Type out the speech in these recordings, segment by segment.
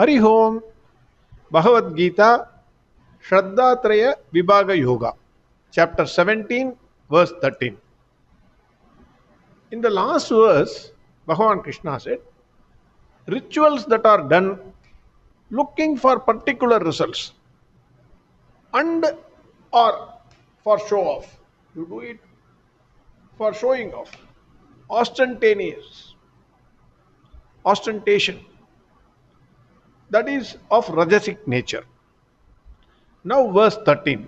Hari Om, Bhagavad Gita, Shraddha Traya Vibhaga Yoga, chapter 17, verse 13. In the last verse, Bhagwan Krishna said, rituals that are done looking for particular results and or for show off. You do it for showing off. Ostentation. That is of rajasic nature. Now verse 13.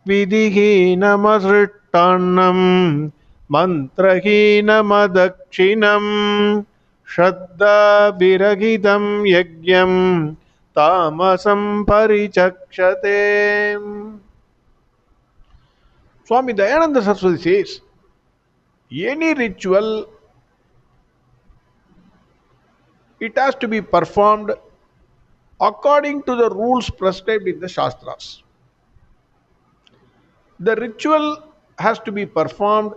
Vidhihinamazrittannam mantrahinamadakshinam shraddha viragidam yagyam tamasam parichakshate. Swami Dayananda Saraswati says, any ritual, it has to be performed according to the rules prescribed in the Shastras. The ritual has to be performed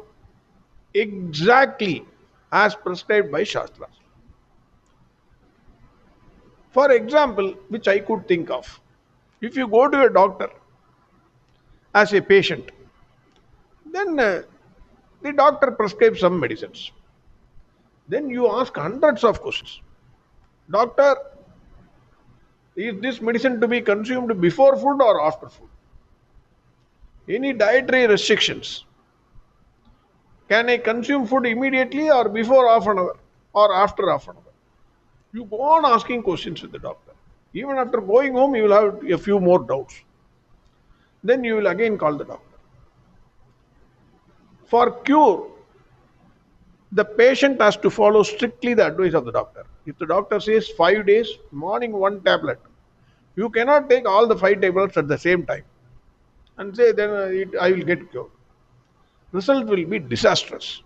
exactly as prescribed by Shastras. For example, which I could think of, if you go to a doctor as a patient, then the doctor prescribes some medicines. Then you ask hundreds of questions. Doctor, is this medicine to be consumed before food or after food? Any dietary restrictions? Can I consume food immediately or before half an hour or after half an hour? You go on asking questions with the doctor. Even after going home, you will have a few more doubts. Then you will again call the doctor. For cure, the patient has to follow strictly the advice of the doctor. If the doctor says 5 days, morning 1 tablet, you cannot take all the 5 tablets at the same time and say then I will get cured. Result will be disastrous.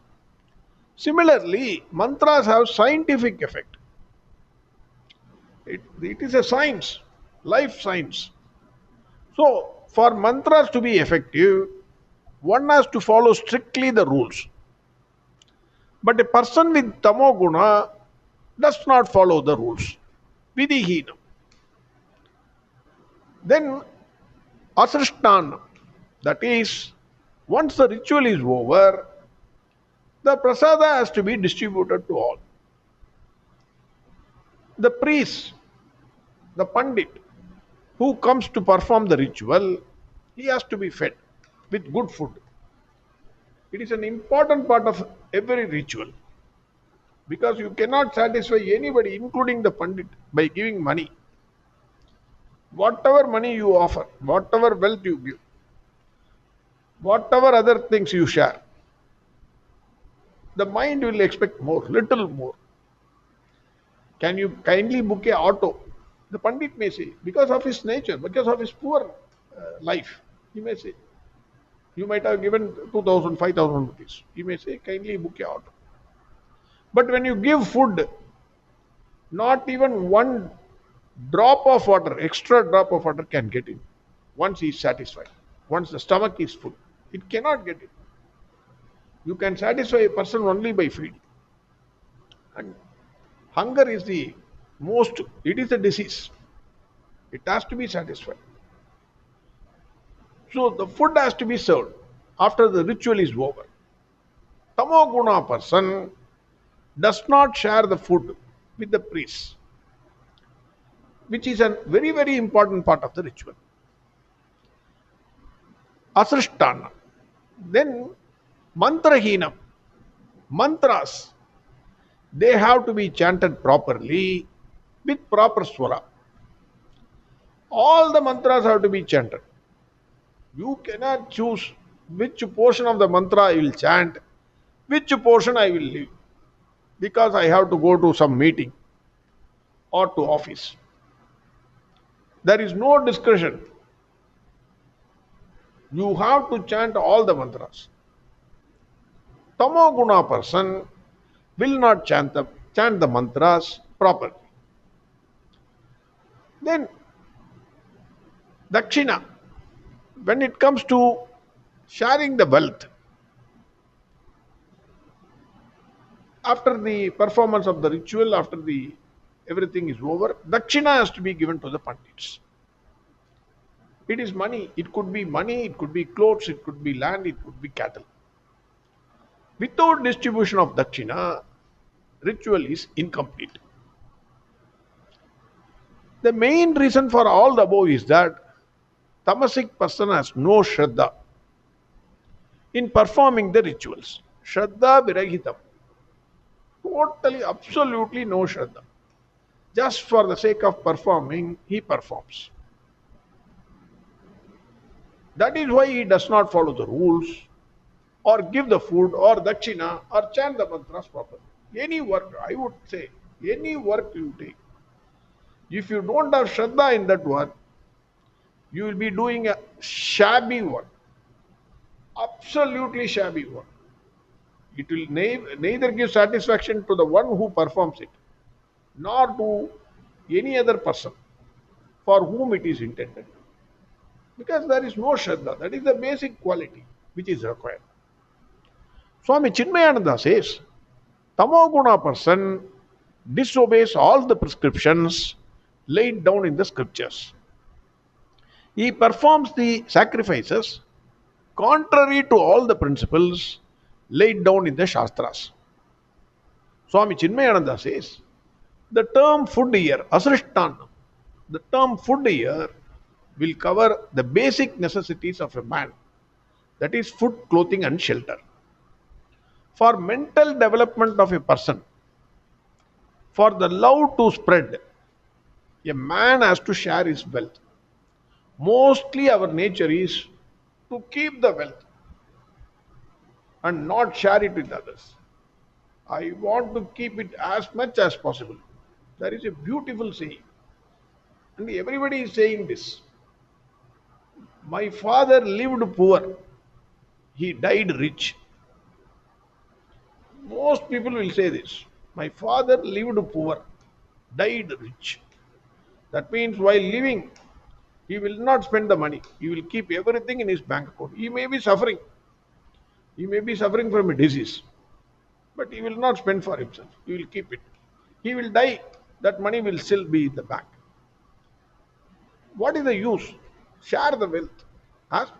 Similarly, mantras have scientific effect. It is a science, life science. So, for mantras to be effective, one has to follow strictly the rules. But a person with tamoguna does not follow the rules. Vidihina. Then asrishtana, that is, once the ritual is over, the prasada has to be distributed to all. The priest, the pandit, who comes to perform the ritual, he has to be fed with good food. It is an important part of every ritual, because you cannot satisfy anybody, including the pandit, by giving money. Whatever money you offer, whatever wealth you give, whatever other things you share, the mind will expect more, little more. Can you kindly book a auto? The pandit may say, because of his nature, because of his poor life, he may say, you might have given 2,000, 5,000 rupees. He may say, kindly book a auto. But when you give food, not even one drop of water, extra drop of water can get in. Once he is satisfied, once the stomach is full, it cannot get in. You can satisfy a person only by feeding. And hunger is it is a disease. It has to be satisfied. So the food has to be served after the ritual is over. Tamoguna person does not share the food with the priest, which is a very, very important part of the ritual. Asrishtana. Then mantrahinam. Mantras, they have to be chanted properly with proper swara. All the mantras have to be chanted. You cannot choose which portion of the mantra I will chant, which portion I will leave, because I have to go to some meeting or to office. There is no discretion. You have to chant all the mantras. Tamoguna person will not chant the mantras properly. Then dakshina. When it comes to sharing the wealth, after the performance of the ritual, after the everything is over, dakshina has to be given to the pandits. It is money. It could be money, it could be clothes, it could be land, it could be cattle. Without distribution of dakshina, ritual is incomplete. The main reason for all the above is that Tamasic person has no sraddha in performing the rituals. Shraddha virahitam. Totally, absolutely no Shraddha. Just for the sake of performing, he performs. That is why he does not follow the rules, or give the food, or dakshina, or chant the mantras properly. Any work, I would say, any work you take, if you don't have Shraddha in that work, you will be doing a shabby work. Absolutely shabby work. It will neither give satisfaction to the one who performs it, nor to any other person for whom it is intended. Because there is no Shraddha. That is the basic quality which is required. Swami Chinmayananda says, Tamoguna person disobeys all the prescriptions laid down in the scriptures. He performs the sacrifices contrary to all the principles laid down in the Shastras. Swami Chinmayananda says, the term food here, asrishtanam, the term food here will cover the basic necessities of a man, that is food, clothing and shelter. For mental development of a person, for the love to spread, a man has to share his wealth. Mostly our nature is to keep the wealth and not share it with others. I want to keep it as much as possible. There is a beautiful saying, and everybody is saying this. My father lived poor, he died rich. Most people will say this. My father lived poor, died rich. That means while living, he will not spend the money. He will keep everything in his bank account. He may be suffering. He may be suffering from a disease, but he will not spend for himself. He will keep it. He will die. That money will still be in the bank. What is the use? Share the wealth as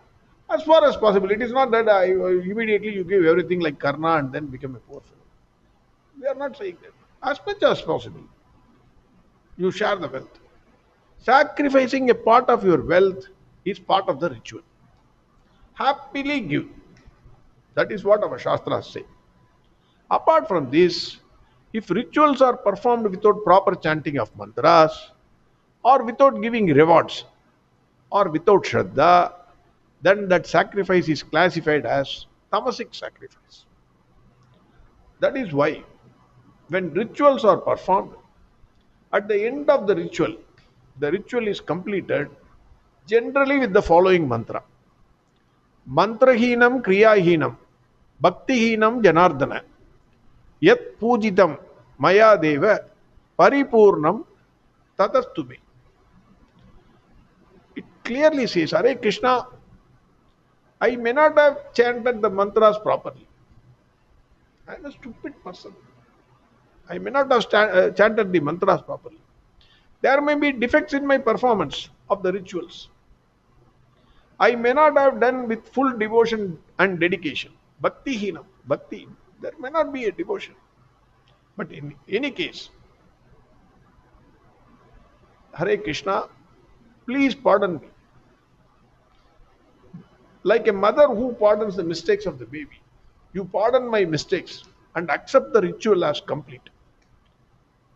far as possible. It is not that immediately you give everything like Karna and then become a poor fellow. We are not saying that. As much as possible, you share the wealth. Sacrificing a part of your wealth is part of the ritual. Happily give. That is what our Shastras say. Apart from this, if rituals are performed without proper chanting of mantras, or without giving rewards, or without Shraddha, then that sacrifice is classified as Tamasic sacrifice. That is why, when rituals are performed, at the end of the ritual is completed generally with the following mantra. Mantrahinam kriyahinam bhaktihinam janardana yat pujitam maya deva paripurnam tatastume. It clearly says, Hare Krishna, I may not have chanted the mantras properly. I am a stupid person. I may not have chanted the mantras properly. There may be defects in my performance of the rituals. I may not have done with full devotion and dedication. Bhakti hinam. Bhakti. There may not be a devotion. But in any case, Hare Krishna, please pardon me. Like a mother who pardons the mistakes of the baby, you pardon my mistakes and accept the ritual as complete.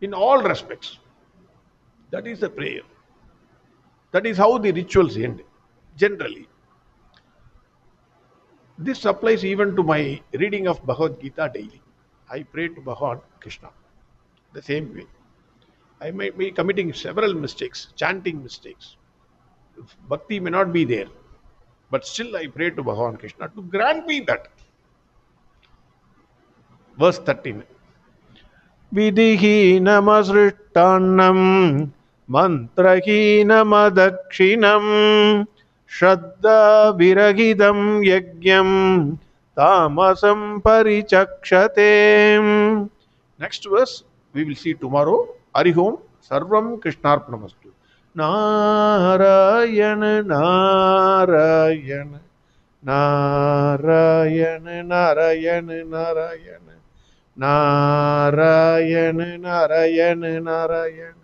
In all respects. That is the prayer. That is how the rituals end, generally. This applies even to my reading of Bhagavad Gita daily. I pray to Bhagwan Krishna the same way. I might be committing several mistakes, chanting mistakes. Bhakti may not be there, but still I pray to Bhagwan Krishna to grant me that. Verse 13. Vidhihinamazrittannam mantrahinamadakshinam shraddha virahidam yajnam tamasam parichakshate. Next verse we will see tomorrow. Hari Om, Sarvam Krishnarpanamastu. Narayana, Narayana, Narayana, Narayana, Narayana, Narayana, Narayana, Narayana.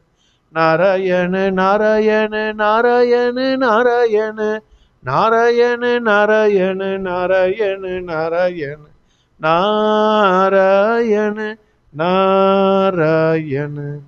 Narayana, Narayana, Narayana, Narayana, Narayana, Narayana, Narayana, Narayana, Narayana, Narayana.